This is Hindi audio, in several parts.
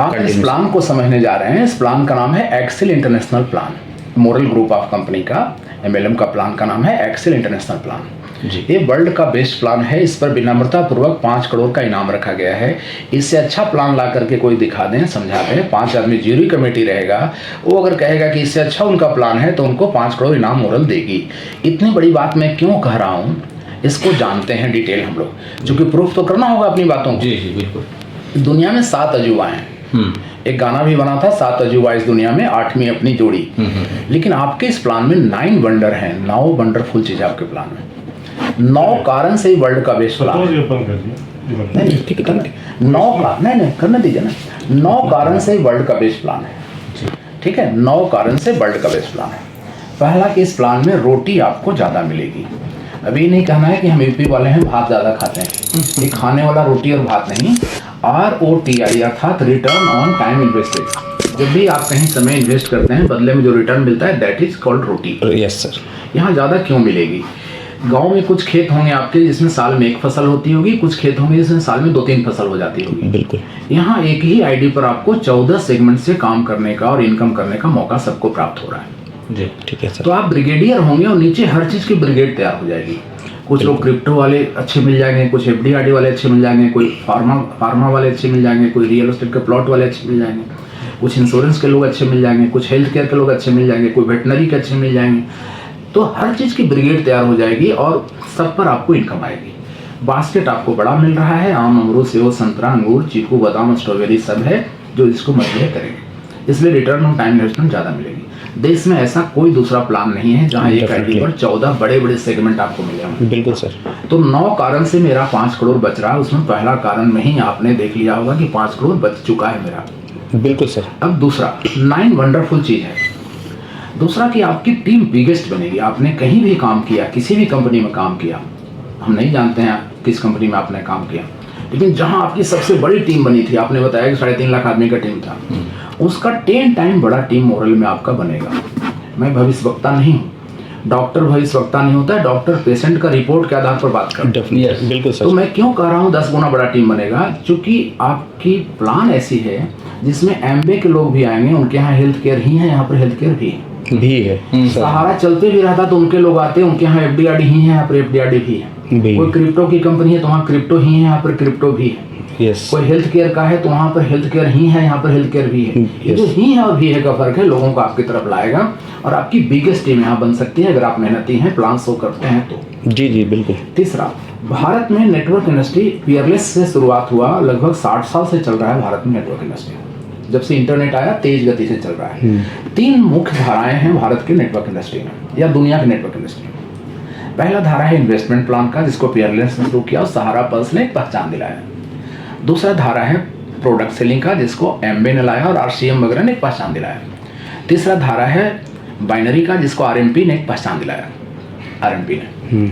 आप इस प्लान को समझने जा रहे हैं। इस प्लान का नाम है Excel international plan. Moral group of company का MLM का प्लान का नाम है एक्सेल इंटरनेशनल प्लान जी। ये वर्ल्ड का बेस्ट प्लान है। इस पर विनम्रता पूर्वक 5 करोड़ का इनाम रखा गया है। इससे अच्छा प्लान ला करके कोई दिखा दें, समझा दें, 5 आदमी ज्यूरी कमेटी रहेगा, वो अगर कहेगा कि इससे अच्छा उनका प्लान है तो उनको 5 करोड़ इनाम मोरल देगी। इतनी बड़ी बात मैं क्यों कह रहा हूँ, इसको जानते हैं डिटेल हम लोग, क्योंकि प्रूफ तो करना होगा अपनी बातों को। जी जी बिल्कुल। दुनिया में 7 अजूबा हैं। एक गाना भी बना था, 7 अजूबा इस दुनिया में, 8वीं अपनी जोड़ी। लेकिन आपके इस प्लान में 9 वंडर हैं, 9 वंडरफुल चीज आपके प्लान में। 9 कारण से ही वर्ल्ड का बेस्ट प्लान है। नहीं ठीक है, 9 का नहीं करने दीजिए ना। 9 कारण से ही वर्ल्ड का बेस्ट प्लान है। ठीक है, 9 कारण से वर्ल्ड का बेस्ट प्लान है। पहला कि इस प्लान में रोटी आपको ज्यादा मिलेगी। अभी नहीं कहना है कि हम यूपी वाले हैं भात ज्यादा खाते हैं, ये खाने वाला रोटी और भात नहीं, ROTI अर्थात रिटर्न ऑन टाइम इन्वेस्टेड। जब भी आप कहीं समय इन्वेस्ट करते हैं, बदले में जो रिटर्न मिलता है that is called roti. Yes sir. यहाँ ज़्यादा क्यों मिलेगी? गांव में कुछ खेत होंगे आपके जिसमें साल में 1 फसल होती होगी, कुछ खेत होंगे जिसमें साल में 2-3 फसल हो जाती होगी। बिल्कुल। यहाँ एक ही आईडी पर आपको 14 सेगमेंट से काम करने का और इनकम करने का मौका सबको प्राप्त हो रहा है जी। ठीक है सर। तो आप ब्रिगेडियर होंगे और नीचे हर चीज़ की ब्रिगेड तैयार हो जाएगी। कुछ लोग क्रिप्टो वाले अच्छे मिल जाएंगे, कुछ FDRD वाले अच्छे मिल जाएंगे, कोई फार्मा वाले अच्छे मिल जाएंगे, कोई रियल एस्टेट के प्लॉट वाले अच्छे मिल जाएंगे, कुछ इंश्योरेंस के लोग अच्छे मिल जाएंगे, कुछ हेल्थ केयर के लोग अच्छे मिल जाएंगे, कोई वेटनरी के अच्छे मिल जाएंगे। तो हर चीज़ की ब्रिगेड तैयार हो जाएगी और सब पर आपको इनकम आएगी। बास्केट आपको बड़ा मिल रहा है, आम, अमरूद, सेब, संतरा, अंगूर, चीकू, बादाम, स्ट्रॉबेरी सब है जो इसको मजबूत करेंगे, इसलिए रिटर्न ऑन टाइम इन्वेस्टमेंट ज़्यादा मिलेगी। देश में ऐसा कोई दूसरा प्लान नहीं है जहां एक आईडी पर 14 बड़े बड़े सेगमेंट आपको मिले हों। बिल्कुल सर। तो 9 कारण से मेरा 5 करोड़ बच रहा है। उसमें पहला कारण में ही आपने देख लिया होगा कि 5 करोड़ बच चुका है मेरा। बिल्कुल सर। अब दूसरा 9 वंडरफुल चीज है। दूसरा कि आपकी टीम बिगेस्ट बनेगी। आपने कहीं भी काम किया, किसी भी कंपनी में काम किया, हम नहीं जानते हैं किस कंपनी में आपने काम किया, लेकिन जहां आपकी सबसे बड़ी टीम बनी थी, आपने बताया कि 3.5 लाख आदमी का टीम था, उसका 10 टाइम बड़ा टीम मोरल में आपका बनेगा। मैं भविष्यवक्ता नहीं हूँ, डॉक्टर भविष्यवक्ता नहीं होता है, डॉक्टर पेशेंट का रिपोर्ट के आधार पर बात करता है। बिल्कुल सर। तो मैं क्यों कह रहा हूँ 10 गुना बड़ा टीम बनेगा, क्योंकि आपकी प्लान ऐसी है जिसमें एमबे के लोग भी आएंगे, उनके यहाँ हेल्थ केयर ही है, यहाँ पर हेल्थ केयर भी है। सहारा चलते भी रहता तो उनके लोग आते हैं, उनके यहाँ FDRD ही है, यहाँ पर FDRD भी है। कोई क्रिप्टो की कंपनी है तो वहाँ क्रिप्टो ही है, यहाँ पर क्रिप्टो भी है। कोई हेल्थ केयर का है तो वहाँ पर हेल्थ केयर ही है, यहाँ पर हेल्थ केयर भी है। ये जो ही है और भी है का फर्क है, लोगों को आपकी तरफ लाएगा और आपकी बिगेस्ट टीम यहाँ बन सकती है अगर आप मेहनती हैं, प्लान शो करते हैं तो। जी जी बिल्कुल। तीसरा, भारत में नेटवर्क इंडस्ट्री पियरलेस से शुरुआत हुआ, लगभग 60 साल से चल रहा है भारत में नेटवर्क इंडस्ट्री। जब से इंटरनेट आया तेज गति से चल रहा है। 3 मुख्य धाराएं हैं भारत के नेटवर्क इंडस्ट्री में या दुनिया के नेटवर्क इंडस्ट्री में। पहला धारा है इन्वेस्टमेंट प्लान का, जिसको पियरलेस ने शुरू किया और सहारा पल्स ने पहचान दिलाया। दूसरा धारा है प्रोडक्ट सेलिंग का, जिसको एम्बे ने लाया और RCM वगैरह ने पहचान दिलाया। तीसरा धारा है बाइनरी का, जिसको RMP ने पहचान दिलाया, RMP ने।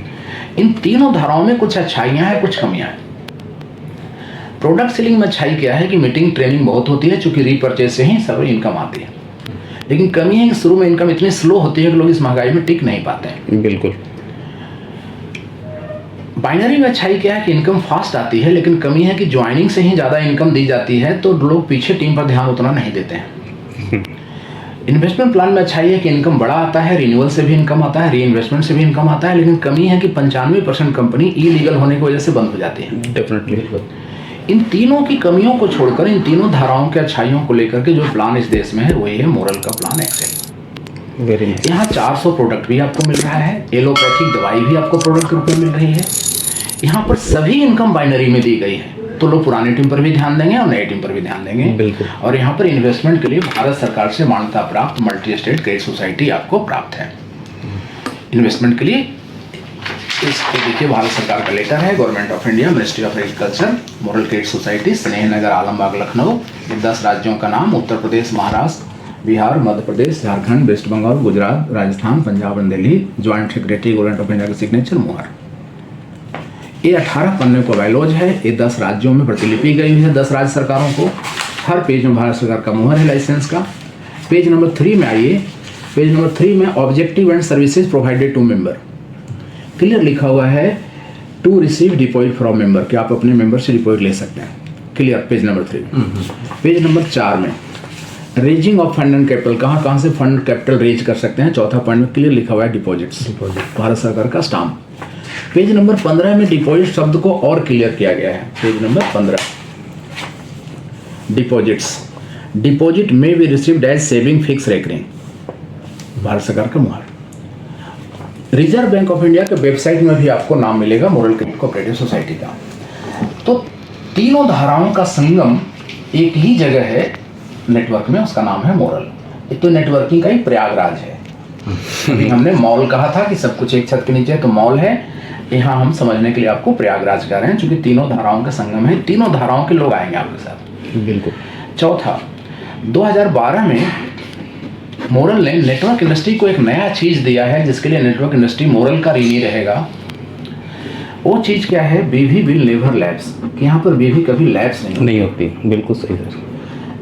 इन तीनों धाराओं में कुछ अच्छाइयाँ हैं, कुछ कमियाँ हैं। प्रोडक्ट सेलिंग में अच्छाई क्या है कि मीटिंग ट्रेनिंग बहुत होती है, चूंकि रीपर्चेज से ही सब इनकम आती है। लेकिन कमी है कि शुरू में इनकम इतनी स्लो होती है कि लोग इस महंगाई में टिक नहीं पाते हैं। बिल्कुल। बाइनरी में अच्छाई क्या है कि इनकम फास्ट आती है, लेकिन कमी है कि ज्वाइनिंग से ही ज़्यादा इनकम दी जाती है, तो लोग पीछे टीम पर ध्यान उतना नहीं देते हैं। इन्वेस्टमेंट प्लान में अच्छाई है कि इनकम बड़ा आता है, रिन्यूअल से भी इनकम आता है, री इन्वेस्टमेंट से भी इनकम आता है, लेकिन कमी है कि 95% कंपनी इलीगल होने की वजह से बंद हो जाती है। डेफिनेटली। इन तीनों की कमियों को छोड़कर, इन तीनों धाराओं के अच्छाइयों को लेकर के जो प्लान इस देश में है वही है मोरल का प्लान एक्सेल। Very nice. यहाँ 400 प्रोडक्ट भी आपको मिल रहा है, एलोपैथिक दवाई भी आपको प्रोडक्ट के रूप में मिल रही है। यहाँ पर सभी इनकम बाइनरी में दी गई है, तो लोग पुरानी टीम पर भी ध्यान देंगे और नई टीम पर भी ध्यान देंगे। बिल्कुल। और यहाँ पर इन्वेस्टमेंट के लिए भारत सरकार से मान्यता प्राप्त मल्टी स्टेट क्रेडिट सोसाइटी आपको प्राप्त है। इन्वेस्टमेंट के लिए इसके देखिए भारत सरकार का लेटर है, government of India, ministry of agriculture, moral credit society, Snehnagar, Alambagh, Lucknow. ये 10 राज्यों का नाम, उत्तर प्रदेश, महाराष्ट्र, बिहार, मध्य प्रदेश, झारखंड, वेस्ट बंगाल, गुजरात, राजस्थान, पंजाब और Delhi. Joint secretary government of India का सिग्नेचर मुहर। ये 18 पन्ने को बायलॉज है। ये 10 राज्यों में प्रतिलिपि गई हुई है, 10 राज्य सरकारों को। हर पेज में भारत सरकार का मुहर है लाइसेंस का। पेज नंबर 3 में आइए। पेज नंबर 3 में objective and services provided to member clear लिखा हुआ है, to receive deposit from member, कि आप अपने मेंबर से डिपॉजिट ले सकते हैं। Clear, page number 3। Page number 4 में raising of fund and capital, कहाँ से फंड कैपिटल रेज कर सकते हैं, चौथा पॉइंट में क्लियर लिखा हुआ है डिपॉजिट्स, भारत सरकार का स्टाम्प। पेज नंबर 15 में डिपॉजिट शब्द को और क्लियर किया गया है। पेज नंबर 15, डिपॉजिट्स, डिपॉजिट में be received as saving fix recurring, Bharat सरकार का मुहर। रिजर्व बैंक ऑफ इंडिया के वेबसाइट में भी आपको नाम मिलेगा मोरल क्रेडिट कोऑपरेटिव सोसाइटी का। तो तीनों धाराओं का संगम एक ही जगह है नेटवर्क में, उसका नाम है मोरल। एक तो नेटवर्किंग का ही प्रयागराज है। अभी हमने मॉल कहा था कि सब कुछ एक छत के नीचे, तो मॉल है। यहाँ हम समझने के लिए आपको प्रयागराज कह रहे हैं, क्योंकि तीनों धाराओं का संगम है, तीनों धाराओं के लोग आएंगे आपके साथ। बिल्कुल। चौथा, 2012 में मोरल ने नेटवर्क इंडस्ट्री को एक नया चीज दिया है, जिसके लिए नेटवर्क इंडस्ट्री मोरल का ऋणी रहेगा। वो चीज क्या है? बीवी विल नेवर लैप्स, कि यहाँ पर बीवी कभी लैप्स नहीं होती। बिल्कुल सही सर।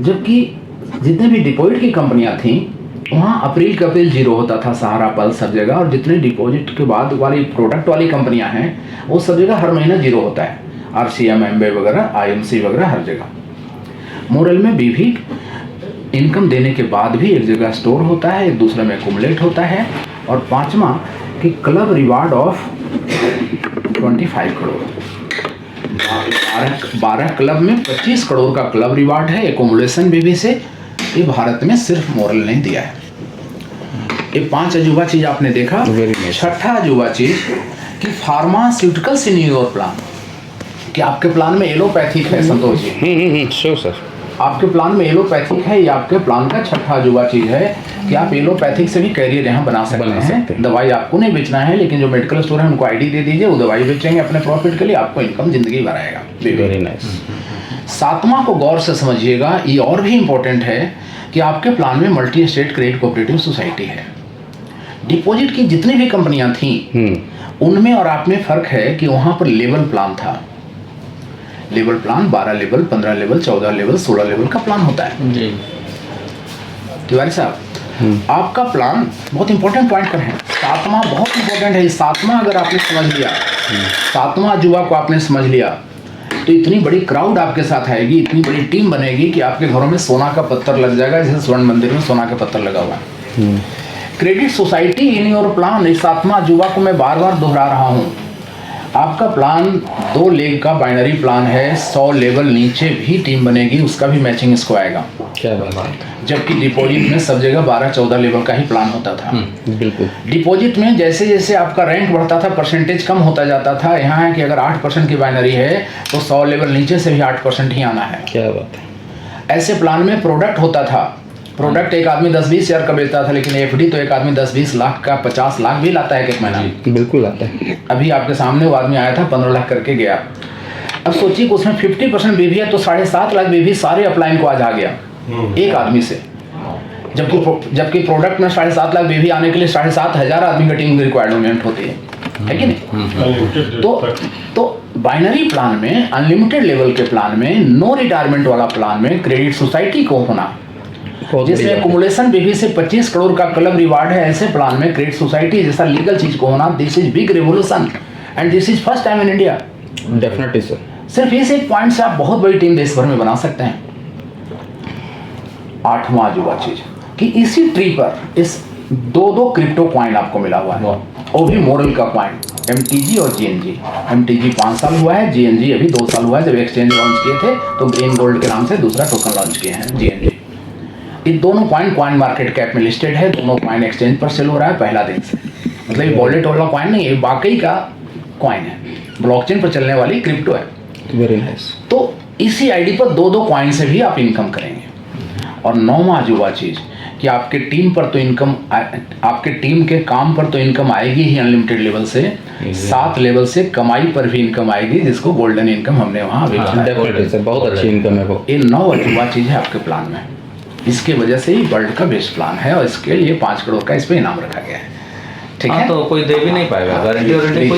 जबकि जितने भी डिपॉजिट की कंपनियां थी वहाँ अप्रैल का अप्रैल 0 होता था, सहारा, पल्स, सब जगह। और जितने डिपॉजिट के बाद वाली प्रोडक्ट वाली कंपनियां हैं वो सब जगह हर महीना 0 होता है, RCM, एम्बे वगैरह, IMC वगैरह, हर जगह। मोरल में भी इनकम देने के बाद भी एक जगह स्टोर होता है, एक दूसरे में एक्युमुलेट होता है। और पांचवा कि club reward of 25 crore, 12 club में 25 करोड़ का क्लब रिवार्ड है, एक्युमुलेशन भी से। ये भारत में सिर्फ मोरल ने दिया है। ये 5 अजूबा चीज आपने देखा। छठा अजूबा चीज कि फार्मास्यूटिकल्स इन योर प्लान, कि आपके प्लान में एलोपैथिक है संतोष जी। श्योर सर, आपके प्लान में एलोपैथिक है, ये आपके प्लान का छठा अजूबा चीज है कि आप एलोपैथिक से भी कैरियर यहाँ बना सकते हैं। दवाई आपको नहीं बेचना है, लेकिन जो मेडिकल स्टोर है उनको ID दे दीजिए, वो दवाई बेचेंगे अपने प्रॉफिट के लिए, आपको इनकम जिंदगी भर आएगा। Very nice. 7वां को गौर से समझिएगा, ये और भी इंपॉर्टेंट है कि आपके प्लान में multi state credit cooperative society है। डिपॉजिट की जितनी भी कंपनियां थी उनमें और आप में फर्क है कि वहां पर लेवल प्लान था। Level plan 12 level, 15 level, 14 level, 16 level का प्लान होता है जी। तिवारी साहब, आपका प्लान बहुत इंपॉर्टेंट पॉइंट पर है। 7वां बहुत इंपॉर्टेंट है। 7वां अगर आपने समझ लिया, 7वां अजूबा को आपने समझ लिया, तो इतनी बड़ी क्राउड आपके साथ आएगी, इतनी बड़ी टीम बनेगी कि आपके घरों में सोना का पत्थर लग जाएगा, जैसे स्वर्ण मंदिर में सोना का पत्थर लगा हुआ है। Credit society in your plan, इस 7वां अजूबा को मैं बार बार दोहरा रहा हूँ। आपका प्लान 2 लेग का बाइनरी प्लान है, 100 लेवल नीचे भी टीम बनेगी, उसका भी मैचिंग इसको आएगा। क्या बात है। जबकि डिपॉजिट में सब जगह 12-14 लेवल का ही प्लान होता था। बिल्कुल। डिपॉजिट में जैसे जैसे आपका रैंक बढ़ता था, परसेंटेज कम होता जाता था। यहाँ है कि अगर 8% की बाइनरी है तो 100 लेवल नीचे से भी 8% ही आना है। क्या बात है। ऐसे प्लान में प्रोडक्ट होता था। प्रोडक्ट एक आदमी 10-20 हज़ार का बेचता था, लेकिन FD तो एक आदमी 10-20 लाख का, 50 लाख भी लाता है एक महीना। बिल्कुल आता है। अभी आपके सामने वो आदमी आया था, 15 लाख करके गया। अब सोचिए कि उसमें 50% बीवी है, तो 7.5 लाख बीवी सारे अपलाइन को आज आ गया एक आदमी से। जबकि प्रोडक्ट में 7.5 लाख बीवी आने के लिए 7,500 आदमी की टीम की रिक्वायरमेंट होती है कि नहीं? तो बाइनरी प्लान में, अनलिमिटेड लेवल के प्लान में, नो रिटायरमेंट वाला प्लान में क्रेडिट सोसाइटी को होना, जिसमें एक्युमुलेशन बीवी से 25 करोड़ का क्लब रिवार्ड है, ऐसे प्लान में क्रेडिट सोसाइटी जैसा लीगल चीज को होना, this is big revolution and this is first time in India. Definitely sir. सिर्फ इस एक पॉइंट से आप बहुत बड़ी टीम देश भर में बना सकते हैं। 8वां अजूबा चीज कि इसी ट्री पर इस 2 क्रिप्टो कॉइन आपको मिला हुआ है, वो भी मोरल का कॉइन, MTG और GNG। MTG 5 साल हुआ है, GNG अभी 2 साल हुआ है। जब एक्सचेंज लॉन्च किए थे तो ग्रीन गोल्ड के नाम से दूसरा टोकन लॉन्च किए हैं GNG। ये दोनों कॉइन मार्केट कैप में लिस्टेड है, दोनों कॉइन एक्सचेंज पर सेल हो रहा है पहला दिन से। मतलब ये वॉलेट वाला कॉइन नहीं है, वाकई का कॉइन है, ब्लॉकचेन पर चलने वाली क्रिप्टो है। Very nice. तो इसी ID पर 2 कॉइन से भी आप इनकम करेंगे। और 9वां अजूबा चीज कि आपके टीम पर तो इनकम, आपके टीम के काम पर तो इनकम आएगी ही अनलिमिटेड लेवल से, 7 लेवल से कमाई पर भी इनकम आएगी, जिसको गोल्डन इनकम हमने वहाँ डेफिनेटली सर, बहुत अच्छी इनकम है वो। ये 9 अजूबा चीज है आपके प्लान में। इसके वजह से ही वर्ल्ड का बेस्ट प्लान है, और इसके लिए 5 करोड़ का इस पे इनाम रखा गया है। ठीक है, तो कोई दे भी नहीं पाएगा, गारंटी वारंटी